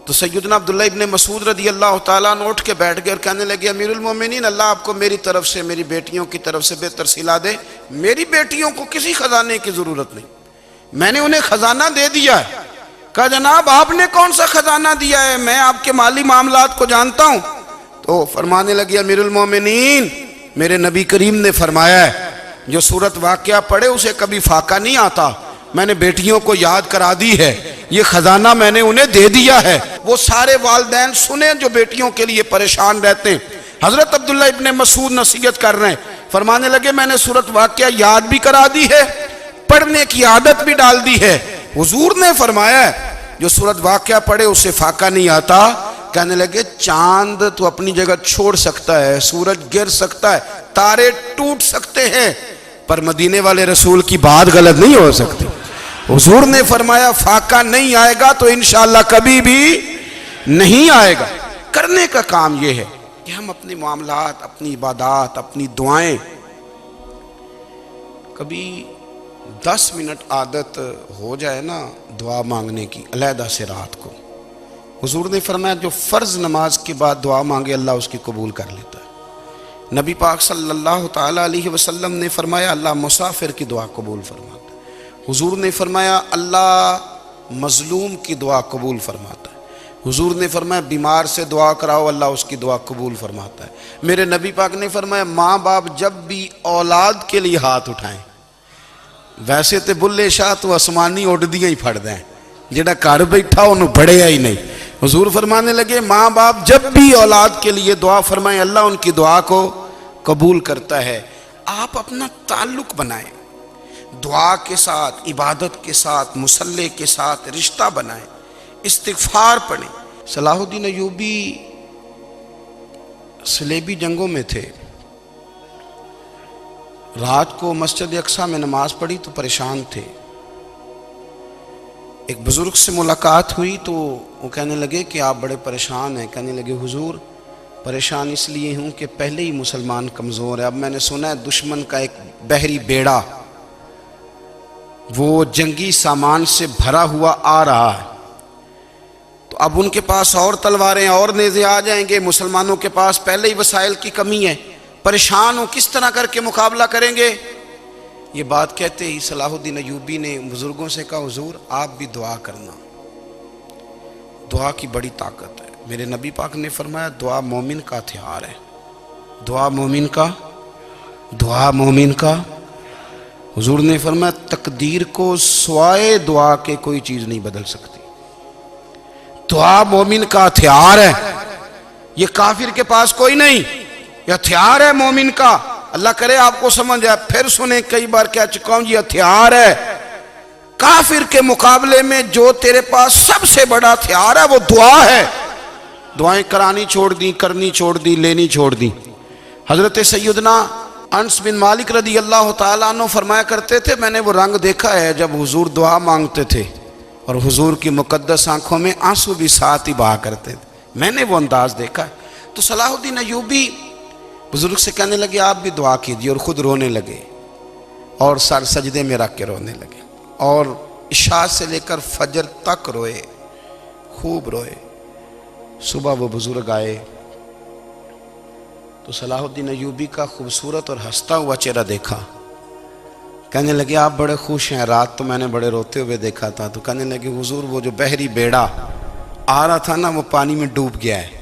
تو سیدنا عبداللہ ابن مسعود رضی اللہ تعالیٰ عنہ اٹھ کے بیٹھ گئے اور کہنے لگے امیر المومنین، اللہ آپ کو میری طرف سے میری بیٹیوں کی طرف سے بہتر صلہ دے. میری بیٹیوں کو کسی خزانے کی ضرورت نہیں، میں نے انہیں خزانہ دے دیا ہے. کہا جناب آپ نے کون سا خزانہ دیا ہے، میں آپ کے مالی معاملات کو جانتا ہوں. تو فرمانے لگے امیر المومنین، میرے نبی کریم نے فرمایا ہے جو سورت واقعہ پڑھے اسے کبھی فاقہ نہیں آتا. میں نے بیٹیوں کو یاد کرا دی ہے، یہ خزانہ میں نے انہیں دے دیا ہے. وہ سارے والدین سنیں جو بیٹیوں کے لیے پریشان رہتے ہیں. حضرت عبداللہ ابن مسعود نصیحت کر رہے ہیں، فرمانے لگے میں نے سورت واقعہ یاد بھی کرا دی ہے، پڑھنے کی عادت بھی ڈال دی ہے. حضور نے فرمایا ہے جو سورت واقعہ پڑھے اسے فاقہ نہیں آتا. کہنے لگے چاند تو اپنی جگہ چھوڑ سکتا ہے، سورج گر سکتا ہے، تارے ٹوٹ سکتے ہیں، پر مدینے والے رسول کی بات غلط نہیں ہو سکتی. حضور نے فرمایا فاقہ نہیں آئے گا تو انشاءاللہ کبھی بھی نہیں آئے گا. کرنے کا کام یہ ہے کہ ہم اپنے معاملات، اپنی عبادات، اپنی دعائیں کبھی 10 منٹ عادت ہو جائے نا دعا مانگنے کی علیحدہ سے رات کو. حضور نے فرمایا جو فرض نماز کے بعد دعا مانگے اللہ اس کی قبول کر لیتا ہے. نبی پاک صلی اللہ تعالیٰ علیہ وسلم نے فرمایا اللہ مسافر کی دعا قبول فرماتا ہے. حضور نے فرمایا اللہ مظلوم کی دعا قبول فرماتا ہے. حضور نے فرمایا بیمار سے دعا کراؤ اللہ اس کی دعا قبول فرماتا ہے. میرے نبی پاک نے فرمایا ماں باپ جب بھی اولاد کے لیے ہاتھ اٹھائیں، ویسے تے بلے شاہ تو آسمانی اڈ دیاں ہی پھڑ دیں، جڑا گھر بیٹھا انہوں بڑھیا ہی نہیں. حضور فرمانے لگے ماں باپ جب بھی اولاد کے لیے دعا فرمائیں اللہ ان کی دعا کو قبول کرتا ہے. آپ اپنا تعلق بنائیں دعا کے ساتھ، عبادت کے ساتھ، مصلی کے ساتھ رشتہ بنائیں، استغفار پڑھیں. صلاح الدین ایوبی صلیبی جنگوں میں تھے، رات کو مسجد اقصیٰ میں نماز پڑھی تو پریشان تھے. ایک بزرگ سے ملاقات ہوئی تو وہ کہنے لگے کہ آپ بڑے پریشان ہیں. کہنے لگے حضور پریشان اس لیے ہوں کہ پہلے ہی مسلمان کمزور ہے، اب میں نے سنا ہے دشمن کا ایک بحری بیڑا وہ جنگی سامان سے بھرا ہوا آ رہا ہے، تو اب ان کے پاس اور تلواریں اور نیزے آ جائیں گے، مسلمانوں کے پاس پہلے ہی وسائل کی کمی ہے، پریشان ہوں کس طرح کر کے مقابلہ کریں گے. یہ بات کہتے ہی صلاح الدین ایوبی نے بزرگوں سے کہا حضور آپ بھی دعا کرنا، دعا کی بڑی طاقت ہے. میرے نبی پاک نے فرمایا دعا مومن کا ہتھیار ہے، دعا مومن کا، دعا مومن کا. حضور نے فرمایا تقدیر کو سوائے دعا کے کوئی چیز نہیں بدل سکتی. دعا مومن کا ہتھیار ہے، یہ کافر کے پاس کوئی نہیں، یہ ہتھیار ہے مومن کا. اللہ کرے آپ کو سمجھ آئے. پھر سنیں کئی بار کہہ چکا ہوں یہ ہتھیار ہے. کافر کے مقابلے میں جو تیرے پاس سب سے بڑا ہتھیار ہے وہ دعا ہے. دعائیں کرانی چھوڑ دی، کرنی چھوڑ دی، لینی چھوڑ دی. حضرت سیدنا انس بن مالک رضی اللہ تعالیٰ عنہ فرمایا کرتے تھے میں نے وہ رنگ دیکھا ہے جب حضور دعا مانگتے تھے اور حضور کی مقدس آنکھوں میں آنسو بھی ساتھ ہی بہا کرتے تھے، میں نے وہ انداز دیکھا ہے. تو صلاح الدین ایوبی بزرگ سے کہنے لگے آپ بھی دعا کیجیے، اور خود رونے لگے اور سر سجدے میں رکھ کے رونے لگے اور عشاء سے لے کر فجر تک روئے، خوب روئے. صبح وہ بزرگ آئے تو صلاح الدین ایوبی کا خوبصورت اور ہنستا ہوا چہرہ دیکھا. کہنے لگے آپ بڑے خوش ہیں، رات تو میں نے بڑے روتے ہوئے دیکھا تھا. تو کہنے لگے حضور وہ جو بحری بیڑا آ رہا تھا نا وہ پانی میں ڈوب گیا ہے،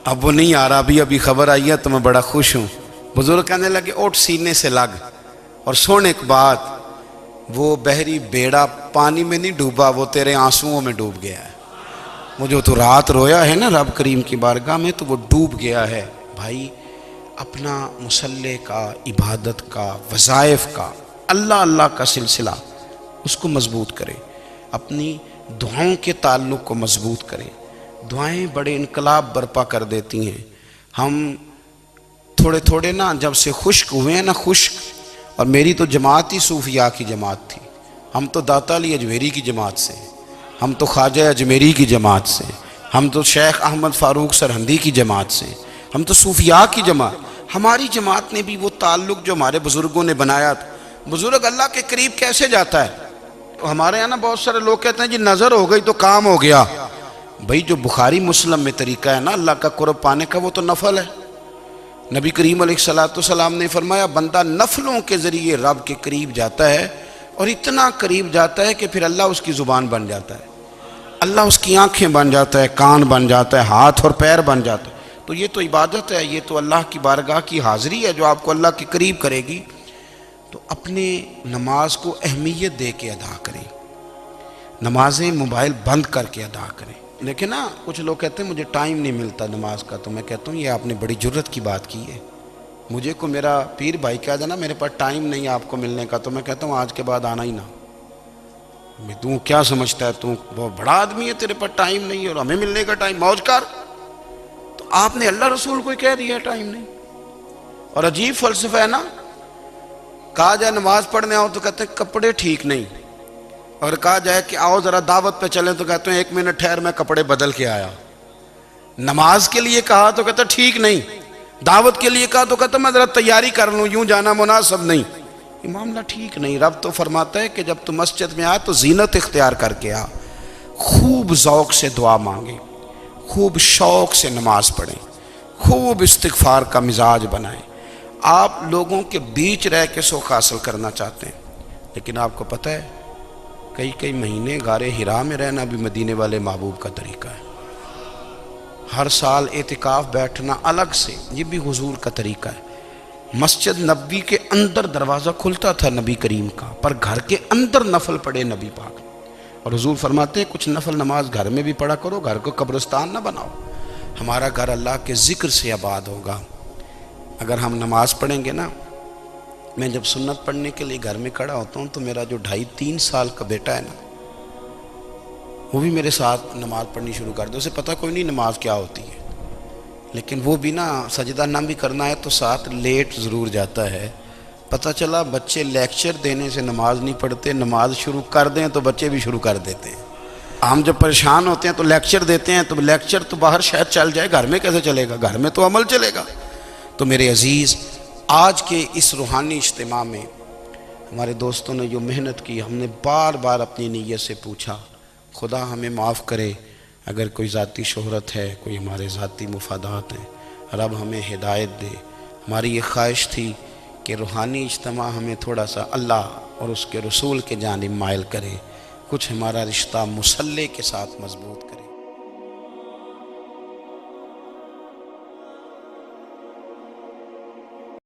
اب وہ نہیں آ رہا، ابھی خبر آئی ہے تو میں بڑا خوش ہوں. بزرگ کہنے لگے اٹھ سینے سے لگ اور سن ایک بات، وہ بحری بیڑا پانی میں نہیں ڈوبا، وہ تیرے آنسوؤں میں ڈوب گیا ہے. وہ جو تو رات رویا ہے نا رب کریم کی بارگاہ میں تو وہ ڈوب گیا ہے. بھائی اپنا مصلی کا، عبادت کا، وظائف کا، اللہ اللہ کا سلسلہ اس کو مضبوط کرے، اپنی دعاؤں کے تعلق کو مضبوط کرے۔ دعائیں بڑے انقلاب برپا کر دیتی ہیں۔ ہم تھوڑے تھوڑے نا جب سے خشک ہوئے ہیں نا، خشک، اور میری تو جماعت ہی صوفیاء کی جماعت تھی، ہم تو داتا علی اجمیری کی جماعت سے، ہم تو خواجہ اجمیری کی جماعت سے، ہم تو شیخ احمد فاروق سرہندی کی جماعت سے، ہم تو صوفیاء کی جماعت۔ ہماری جماعت نے بھی وہ تعلق جو ہمارے بزرگوں نے بنایا تھا۔ بزرگ اللہ کے قریب کیسے جاتا ہے؟ ہمارے یہاں نا بہت سارے لوگ کہتے ہیں جی نظر ہو گئی تو کام ہو گیا۔ بھئی جو بخاری مسلم میں طریقہ ہے نا اللہ کا قرب پانے کا، وہ تو نفل ہے۔ نبی کریم علیہ السلام نے فرمایا بندہ نفلوں کے ذریعے رب کے قریب جاتا ہے، اور اتنا قریب جاتا ہے کہ پھر اللہ اس کی زبان بن جاتا ہے، اللہ اس کی آنکھیں بن جاتا ہے، کان بن جاتا ہے، ہاتھ اور پیر بن جاتا ہے۔ تو یہ تو عبادت ہے، یہ تو اللہ کی بارگاہ کی حاضری ہے جو آپ کو اللہ کے قریب کرے گی۔ تو اپنے نماز کو اہمیت دے کے ادا کریں، نمازیں موبائل بند کر کے ادا کریں۔ لیکن نا کچھ لوگ کہتے ہیں مجھے ٹائم نہیں ملتا نماز کا، تو میں کہتا ہوں یہ آپ نے بڑی جرت کی بات کی ہے۔ مجھے کو میرا پیر بھائی کہہ دینا میرے پاس ٹائم نہیں آپ کو ملنے کا، تو میں کہتا ہوں آج کے بعد آنا ہی نہ۔ تو کیا سمجھتا ہے، تو بہت بڑا آدمی ہے، تیرے پاس ٹائم نہیں ہے اور ہمیں ملنے کا ٹائم، موج کر۔ تو آپ نے اللہ رسول کو کہہ دیا ٹائم نہیں۔ اور عجیب فلسفہ ہے نا، کہا جائے نماز پڑھنے آؤ تو کہتے ہیں کپڑے ٹھیک نہیں، اور کہا جائے کہ آؤ ذرا دعوت پہ چلیں تو کہتے ہیں ایک منٹ ٹھہر میں کپڑے بدل کے آیا۔ نماز کے لیے کہا تو کہتا ٹھیک نہیں، دعوت کے لیے کہا تو کہتا میں ذرا تیاری کر لوں، یوں جانا مناسب نہیں۔ یہ معاملہ ٹھیک نہیں۔ رب تو فرماتا ہے کہ جب تو مسجد میں آ تو زینت اختیار کر کے آ، خوب ذوق سے دعا مانگے، خوب شوق سے نماز پڑھیں، خوب استغفار کا مزاج بنائیں۔ آپ لوگوں کے بیچ رہ کے سوکھ حاصل کرنا چاہتے ہیں، لیکن آپ کو پتہ ہے کئی مہینے غار حرا میں رہنا بھی مدینے والے محبوب کا طریقہ ہے۔ ہر سال اعتکاف بیٹھنا الگ سے، یہ بھی حضور کا طریقہ ہے۔ مسجد نبوی کے اندر دروازہ کھلتا تھا نبی کریم کا، پر گھر کے اندر نفل پڑھے نبی پاک، اور حضور فرماتے ہیں کچھ نفل نماز گھر میں بھی پڑھا کرو، گھر کو قبرستان نہ بناؤ۔ ہمارا گھر اللہ کے ذکر سے آباد ہوگا اگر ہم نماز پڑھیں گے نا۔ میں جب سنت پڑھنے کے لیے گھر میں کھڑا ہوتا ہوں تو میرا جو 2.5-3 سال کا بیٹا ہے نا، وہ بھی میرے ساتھ نماز پڑھنی شروع کر دے۔ اسے پتہ کوئی نہیں نماز کیا ہوتی ہے، لیکن وہ بھی نا سجدہ نہ بھی کرنا ہے تو ساتھ لیٹ ضرور جاتا ہے۔ پتہ چلا بچے لیکچر دینے سے نماز نہیں پڑھتے، نماز شروع کر دیں تو بچے بھی شروع کر دیتے ہیں۔ ہم جب پریشان ہوتے ہیں تو لیکچر دیتے ہیں، تو لیکچر تو باہر شاید چل جائے، گھر میں کیسے چلے گا؟ گھر میں تو عمل چلے گا۔ تو میرے عزیز، آج کے اس روحانی اجتماع میں ہمارے دوستوں نے جو محنت کی، ہم نے بار بار اپنی نیت سے پوچھا خدا ہمیں معاف کرے اگر کوئی ذاتی شہرت ہے، کوئی ہمارے ذاتی مفادات ہیں، رب ہمیں ہدایت دے۔ ہماری یہ خواہش تھی کہ روحانی اجتماع ہمیں تھوڑا سا اللہ اور اس کے رسول کے جانب مائل کرے، کچھ ہمارا رشتہ مصلی کے ساتھ مضبوط کرے۔